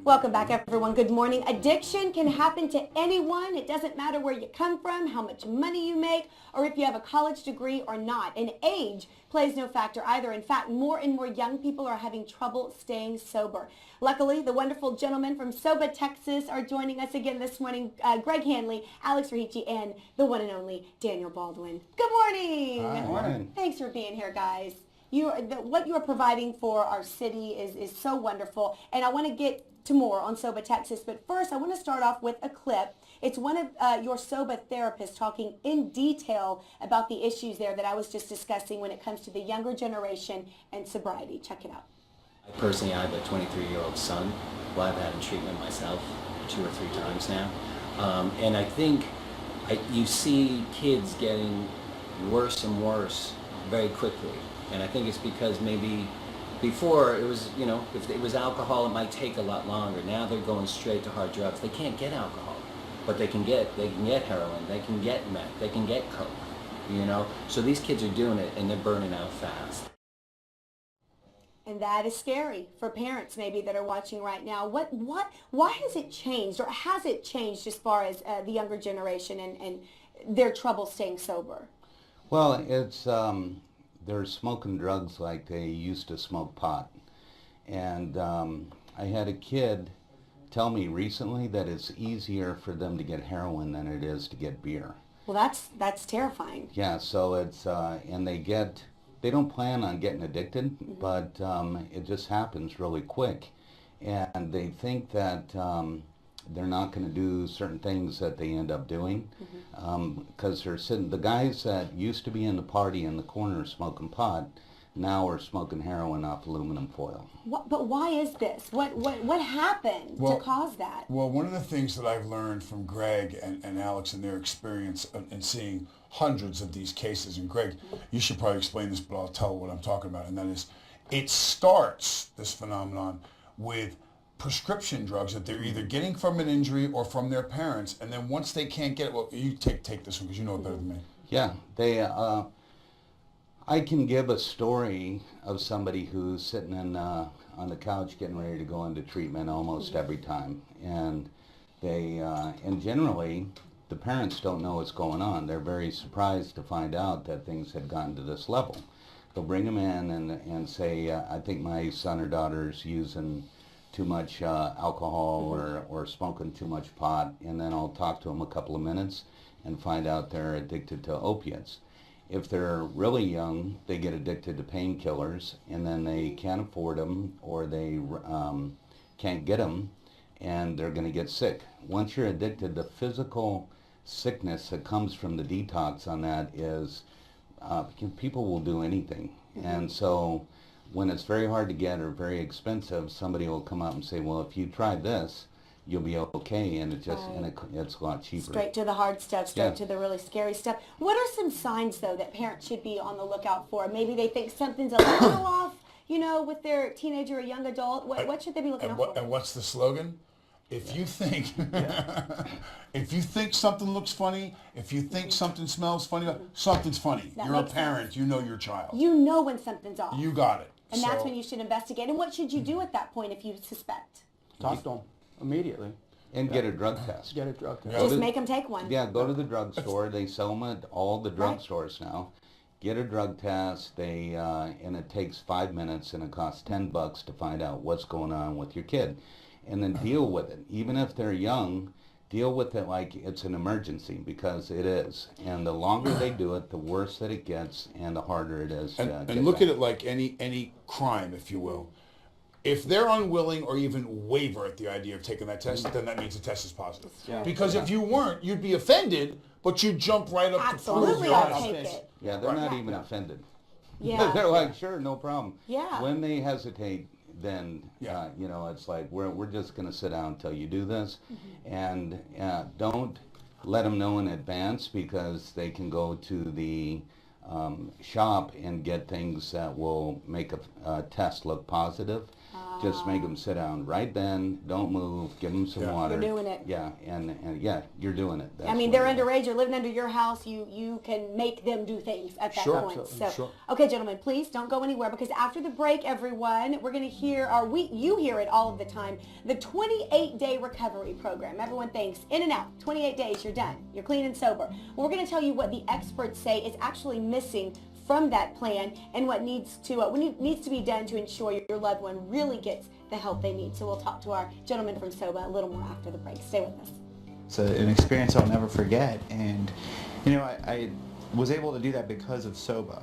Welcome back, everyone. Good morning. Addiction can happen to anyone. It doesn't matter where you come from, how much money you make, or if you have a college degree or not. And age plays no factor either. In fact, more and more young people are having trouble staying sober. Luckily, the wonderful gentlemen from SOBA, Texas are joining us again this morning. Greg Hanley, Alex Rahici, and the one and only Daniel Baldwin. Good morning. Hi. Good morning. Thanks for being here, guys. What you are providing for our city is so wonderful. And I want to get to more on SOBA Texas, but first I want to start off with a clip. It's one of your SOBA therapists talking in detail about the issues there that I was just discussing when it comes to the younger generation and sobriety. Check it out. Personally, I have a 23-year-old son who I've had in treatment myself 2 or 3 times now. And I think you see kids getting worse and worse very quickly. And I think it's because maybe before it was, if it was alcohol, it might take a lot longer. Now they're going straight to hard drugs. They can't get alcohol, but they can get heroin, they can get meth, they can get coke, So these kids are doing it and they're burning out fast. And that is scary for parents maybe that are watching right now. Why has it changed, or has it changed as far as the younger generation and their trouble staying sober? Well, it's they're smoking drugs like they used to smoke pot. And I had a kid tell me recently that it's easier for them to get heroin than it is to get beer. Well, that's terrifying. Yeah, so it's, and they don't plan on getting addicted, but it just happens really quick. And they think that they're not going to do certain things that they end up doing because they're sitting. The guys that used to be in the party in the corner smoking pot now are smoking heroin off aluminum foil. But why is this? What happened to cause that? Well, one of the things that I've learned from Greg and Alex and their experience and seeing hundreds of these cases, and Greg, you should probably explain this, but I'll tell what I'm talking about, and that is, it starts, this phenomenon, with prescription drugs that they're either getting from an injury or from their parents, and then once they can't get it, well, you take this one because you know it better than me. Yeah, I can give a story of somebody who's sitting on the couch getting ready to go into treatment almost every time, and and generally the parents don't know what's going on. They're very surprised to find out that things had gotten to this level. They'll bring them in and say, I think my son or daughter's using too much alcohol or smoking too much pot, and then I'll talk to them a couple of minutes and find out they're addicted to opiates. If they're really young, they get addicted to painkillers, and then they can't afford them or they can't get them, and they're going to get sick. Once you're addicted, the physical sickness that comes from the detox on that is people will do anything. And so when it's very hard to get or very expensive, somebody will come up and say, well, if you try this, you'll be okay, and it's a lot cheaper. Straight to the hard stuff, straight to the really scary stuff. What are some signs, though, that parents should be on the lookout for? Maybe they think something's a little off, with their teenager or young adult. What should they be looking out for? And what's the slogan? If you think, if you think something looks funny, if you think something smells funny, something's funny. You're a parent. Sense. You know your child. You know when something's off. You got it. And that's when you should investigate. And what should you do at that point if you suspect? Talk to them immediately. And get a drug test. Get a drug test. Just make them take one. Yeah, go to the drugstore. They sell them at all the drugstores now. Get a drug test. And it takes 5 minutes, and it costs $10 to find out what's going on with your kid. And then deal with it. Even if they're young, deal with it like it's an emergency, because it is. And the longer they do it, the worse that it gets, and the harder it is to get and look back. at it like any crime, if you will. If they're unwilling or even waver at the idea of taking that test, then that means the test is positive. Yeah. Because if you weren't, you'd be offended, but you'd jump right up Absolutely, to prove I'll take it. Yeah, they're not even offended. Yeah. They're like, sure, no problem. Yeah. When they hesitate, then it's like we're just going to sit down until you do this, and don't let them know in advance, because they can go to the shop and get things that will make a test look positive. Just make them sit down right then, don't move, give them some Yeah. water. You're doing it. Yeah, and yeah, you're doing it. That's I mean, what they're it is. underage, they're living under your house, you can make them do things at that Sure, point. absolutely, So, sure. okay, gentlemen, please don't go anywhere, because after the break, everyone, we're going to hear, you hear it all of the time, the 28-day recovery program. Everyone thinks, in and out, 28 days, you're done, you're clean and sober. Well, we're going to tell you what the experts say is actually missing from that plan, and what needs to be done to ensure your loved one really gets the help they need. So we'll talk to our gentleman from SOBA a little more after the break. Stay with us. It's an experience I'll never forget, and you know, I was able to do that because of SOBA.